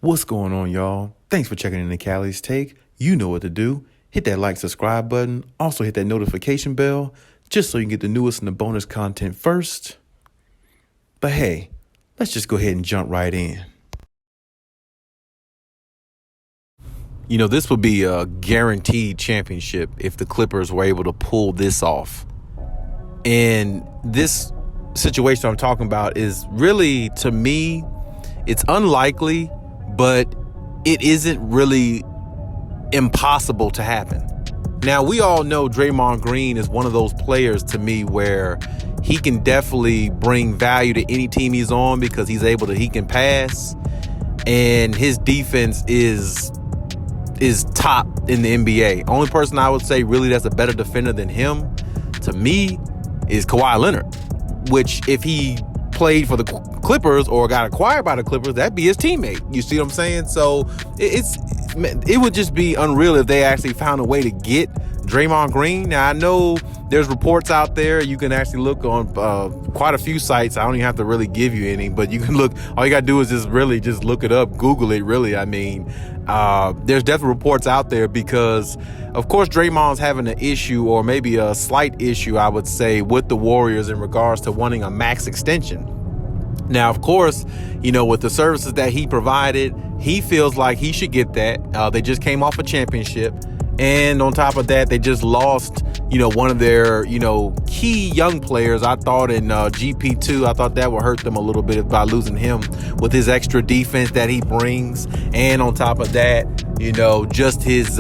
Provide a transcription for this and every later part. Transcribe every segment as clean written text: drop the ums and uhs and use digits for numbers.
What's going on, y'all? Thanks for checking in the Khaliis Take. You know what to do. Hit that like, subscribe button. Also hit that notification bell just so you can get the newest and the bonus content first. But hey, let's just go ahead and jump right in. You know, this would be a guaranteed championship if the Clippers were able to pull this off. And this situation I'm talking about is really, to me, it's unlikely, but it isn't really impossible to happen. Now, we all know Draymond Green is one of those players to me where he can definitely bring value to any team he's on because he can pass, and his defense is top in the NBA. Only person I would say really that's a better defender than him, to me, is Kawhi Leonard, which if he played for the Clippers or got acquired by the Clippers, that'd be his teammate. You see what I'm saying? So it would just be unreal if they actually found a way to get Draymond Green. Now, I know there's reports out there. You can actually look on quite a few sites. I don't even have to really give you any, but you can look. All you got to do is just look it up, Google it, really. I mean, there's definitely reports out there because, of course, Draymond's having an issue, or maybe a slight issue, I would say, with the Warriors in regards to wanting a max extension. Now, of course, you know, with the services that he provided, he feels like he should get that. They just came off a championship. And on top of that, they just lost, one of their, key young players. I thought in GP2, I thought that would hurt them a little bit by losing him with his extra defense that he brings. And on top of that, just his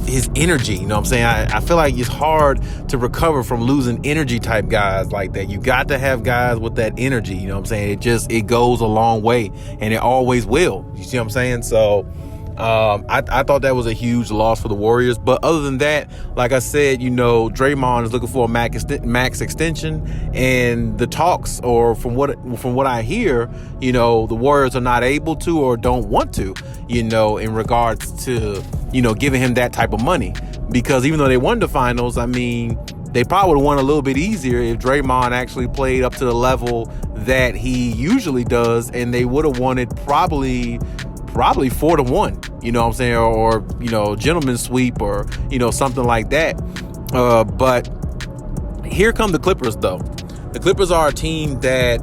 his energy, you know what I'm saying? I feel like it's hard to recover from losing energy type guys like that. You got to have guys with that energy, you know what I'm saying? It goes a long way, and it always will. You see what I'm saying? So I thought that was a huge loss for the Warriors. But other than that, like I said, Draymond is looking for a max extension, and the talks, or from what I hear, the Warriors are not able to or don't want to, in regards to, giving him that type of money. Because even though they won the finals, I mean, they probably would have won a little bit easier if Draymond actually played up to the level that he usually does, and they would have won it probably 4-1, you know what I'm saying, or gentleman's sweep, or something like that. But here come the Clippers, though. The Clippers are a team that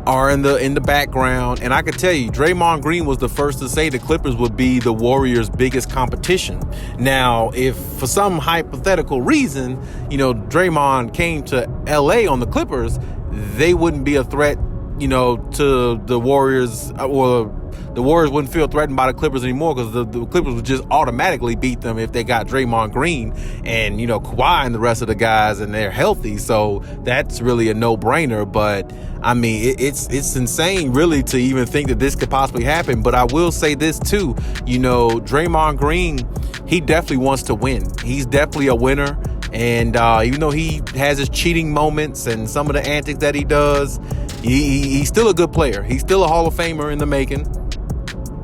are in the background, and I can tell you, Draymond Green was the first to say the Clippers would be the Warriors' biggest competition. Now, if for some hypothetical reason, Draymond came to LA on the Clippers, they wouldn't be a threat, to the Warriors, or the Warriors wouldn't feel threatened by the Clippers anymore, because the Clippers would just automatically beat them if they got Draymond Green and, Kawhi and the rest of the guys, and they're healthy. So that's really a no-brainer. But, I mean, it's insane, really, to even think that this could possibly happen. But I will say this, too. Draymond Green, he definitely wants to win. He's definitely a winner. And even though he has his cheating moments and some of the antics that he does, he's still a good player. He's still a Hall of Famer in the making.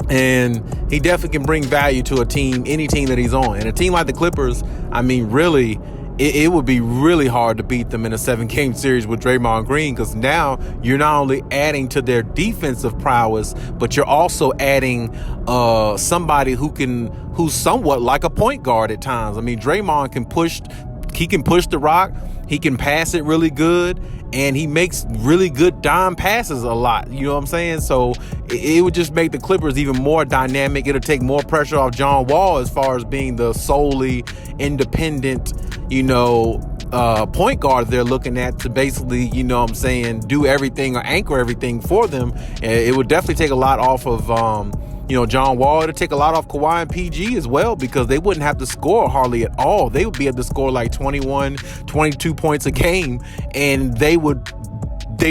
And he definitely can bring value to a team, any team that he's on. And a team like the Clippers, I mean, really, it would be really hard to beat them in a 7-game series with Draymond Green, because now you're not only adding to their defensive prowess, but you're also adding somebody who's somewhat like a point guard at times. I mean, Draymond can push the rock, he can pass it really good, and he makes really good dime passes a lot. You know what I'm saying? So it would just make the Clippers even more dynamic. It'll take more pressure off John Wall as far as being the solely independent, point guard they're looking at to basically, do everything or anchor everything for them. It would definitely take a lot off of, John Wall. It'll take a lot off Kawhi and PG as well, because they wouldn't have to score hardly at all. They would be able to score like 21, 22 points a game, and they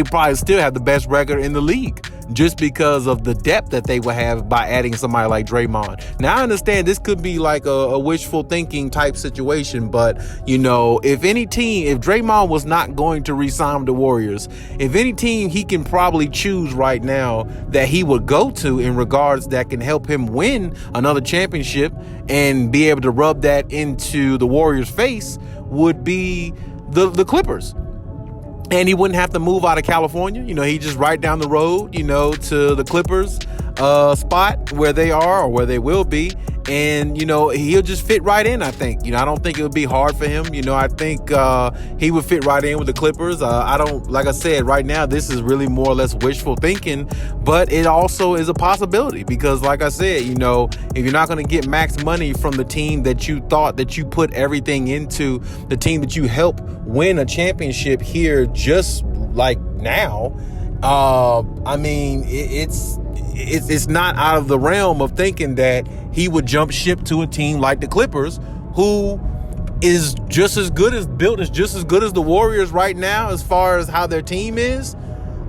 probably still have the best record in the league, just because of the depth that they would have by adding somebody like Draymond. Now, I understand this could be like a wishful thinking type situation, but, if Draymond was not going to re-sign with the Warriors, if any team he can probably choose right now that he would go to in regards that can help him win another championship and be able to rub that into the Warriors' face, would be the Clippers. And he wouldn't have to move out of California. He just right down the road, to the Clippers spot where they are or where they will be. And, he'll just fit right in, I think. I don't think it would be hard for him. I think he would fit right in with the Clippers. Like I said, right now, this is really more or less wishful thinking, but it also is a possibility because, like I said, if you're not going to get max money from the team that you thought that you put everything into, the team that you helped win a championship here just like now, it's not out of the realm of thinking that he would jump ship to a team like the Clippers, who is just as good as built as just as good as the Warriors right now as far as how their team is.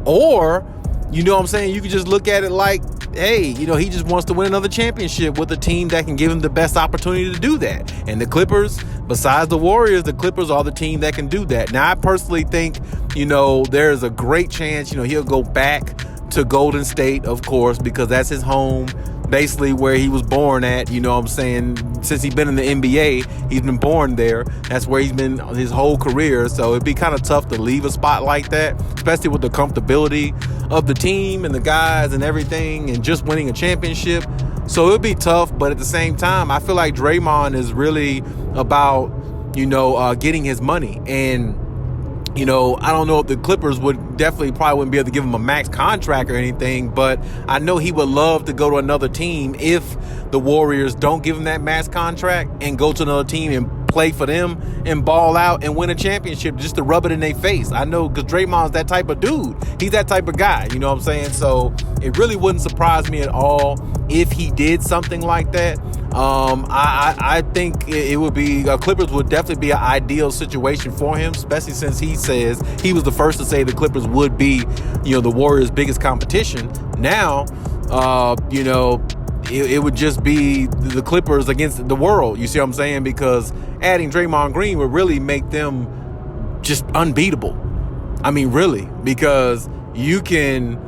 Or, you could just look at it like, hey, he just wants to win another championship with a team that can give him the best opportunity to do that. And the Clippers, besides the Warriors, the Clippers are the team that can do that. Now, I personally think, there's a great chance, he'll go back to Golden State, of course, because that's his home, basically where he was born at, since he's been in the NBA, he's been born there. That's where he's been his whole career. So it'd be kind of tough to leave a spot like that, especially with the comfortability of the team and the guys and everything and just winning a championship. So it'd be tough, but at the same time, I feel like Draymond is really about, getting his money. And I don't know if the Clippers probably wouldn't be able to give him a max contract or anything, but I know he would love to go to another team if the Warriors don't give him that max contract and go to another team and play for them and ball out and win a championship just to rub it in their face. I know because Draymond's that type of dude. He's that type of guy, you know what I'm saying? So it really wouldn't surprise me at all if he did something like that. I think it would be Clippers would definitely be an ideal situation for him, especially since he says he was the first to say the Clippers would be, the Warriors' biggest competition. Now, it would just be the Clippers against the world. You see what I'm saying? Because adding Draymond Green would really make them just unbeatable. I mean, really, because you can,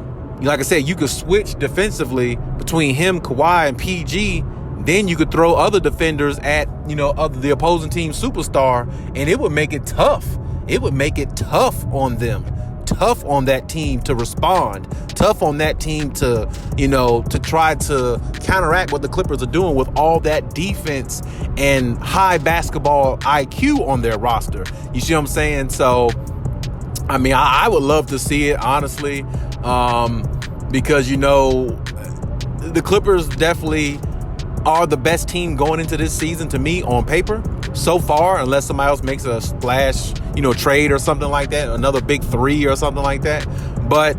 like I said, you could switch defensively between him, Kawhi, and PG. Then you could throw other defenders at, the opposing team's superstar, and it would make it tough. It would make it tough on them, tough on that team to respond, tough on that team to, to try to counteract what the Clippers are doing with all that defense and high basketball IQ on their roster. You see what I'm saying? So, I would love to see it, honestly, because, the Clippers definitely are the best team going into this season to me on paper so far, unless somebody else makes a splash, trade or something like that, another big three or something like that. But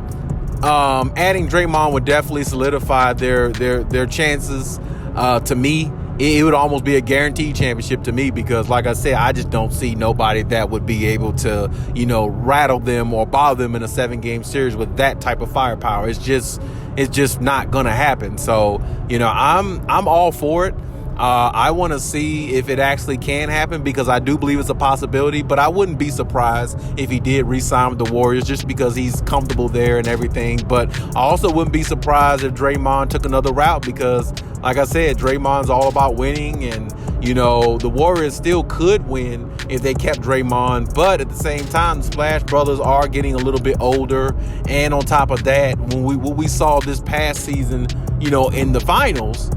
adding Draymond would definitely solidify their chances. To me, it would almost be a guaranteed championship to me because, like I said, I just don't see nobody that would be able to, rattle them or bother them in a 7-game series with that type of firepower. It's just not gonna happen. So, I'm all for it. I want to see if it actually can happen because I do believe it's a possibility, but I wouldn't be surprised if he did re-sign with the Warriors just because he's comfortable there and everything. But I also wouldn't be surprised if Draymond took another route because, like I said, Draymond's all about winning and, the Warriors still could win if they kept Draymond. But at the same time, the Splash Brothers are getting a little bit older. And on top of that, what we saw this past season, in the finals,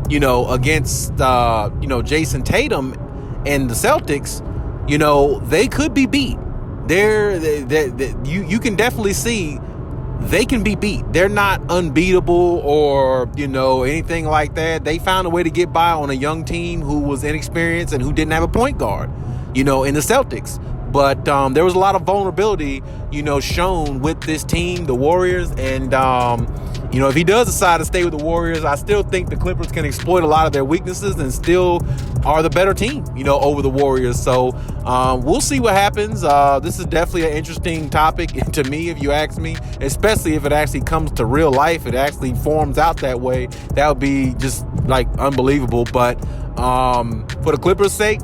against, Jason Tatum and the Celtics, they could be beat. You can definitely see they can be beat. They're not unbeatable or, anything like that. They found a way to get by on a young team who was inexperienced and who didn't have a point guard, in the Celtics. But there was a lot of vulnerability, shown with this team, the Warriors. And, if he does decide to stay with the Warriors, I still think the Clippers can exploit a lot of their weaknesses and still are the better team, over the Warriors. So we'll see what happens. This is definitely an interesting topic to me, if you ask me, especially if it actually comes to real life. It actually forms out that way. That would be just like unbelievable. But for the Clippers' sake,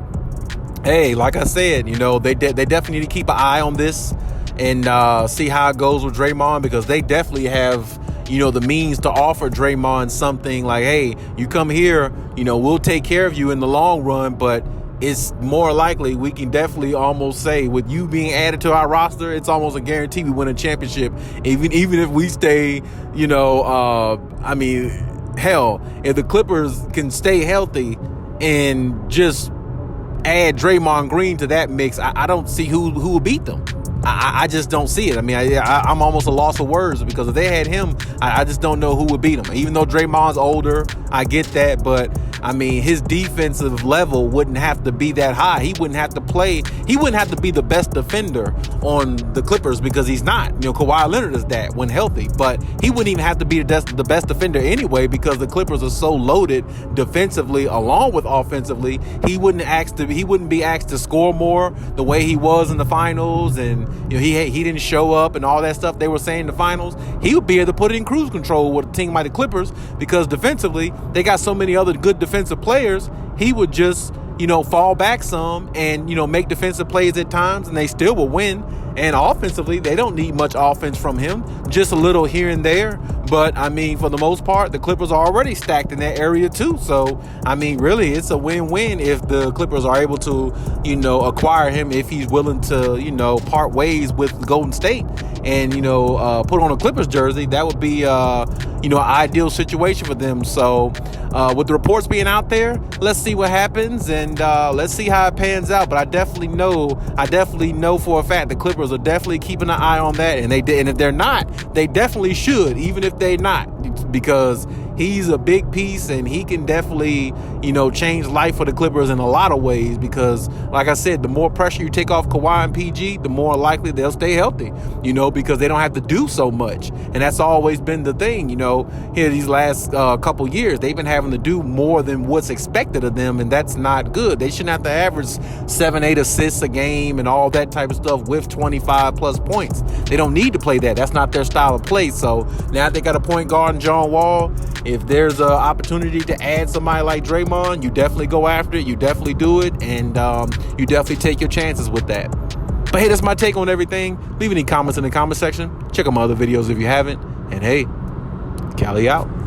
hey, like I said, they definitely need to keep an eye on this and see how it goes with Draymond because they definitely have, the means to offer Draymond something like, hey, you come here, we'll take care of you in the long run. But it's more likely we can definitely almost say, with you being added to our roster, it's almost a guarantee we win a championship. Even if we stay, hell, if the Clippers can stay healthy and just add Draymond Green to that mix, I don't see who will beat them. I just don't see it. I mean, I'm almost a loss of words, because if they had him, I just don't know who would beat him. Even though Draymond's older, I get that, but I mean, his defensive level wouldn't have to be that high. He wouldn't have to be the best defender on the Clippers, because he's not. Kawhi Leonard is that when healthy, but he wouldn't even have to be the best defender anyway, because the Clippers are so loaded defensively along with offensively. He wouldn't be asked to score more the way he was in the finals, and he didn't show up and all that stuff they were saying in the finals. He would be able to put it in cruise control with a team like the Clippers, because defensively they got so many other good defensive players. He would just fall back some and make defensive plays at times, and they still will win. And offensively, they don't need much offense from him, just a little here and there. But I mean, for the most part, the Clippers are already stacked in that area too. So I mean, really, it's a win-win if the Clippers are able to acquire him, if he's willing to part ways with Golden State and put on a Clippers jersey. That would be an ideal situation for them. So with the reports being out there, let's see what happens, and let's see how it pans out. But I definitely know for a fact the Clippers are definitely keeping an eye on that, and if they're not, they definitely should, even if they're not, because he's a big piece, and he can definitely change life for the Clippers in a lot of ways, because like I said, the more pressure you take off Kawhi and PG, the more likely they'll stay healthy, because they don't have to do so much. And that's always been the thing, here these last couple years, they've been having to do more than what's expected of them, and that's not good. They shouldn't have to average 7-8 assists a game and all that type of stuff with 25 plus points. They don't need to play that. That's not their style of play. So now they got a point guard in John Wall. If there's an opportunity to add somebody like Draymond, you definitely go after it. You definitely do it, and you definitely take your chances with that. But hey, that's my take on everything. Leave any comments in the comment section. Check out my other videos if you haven't. And hey, Khaliis out.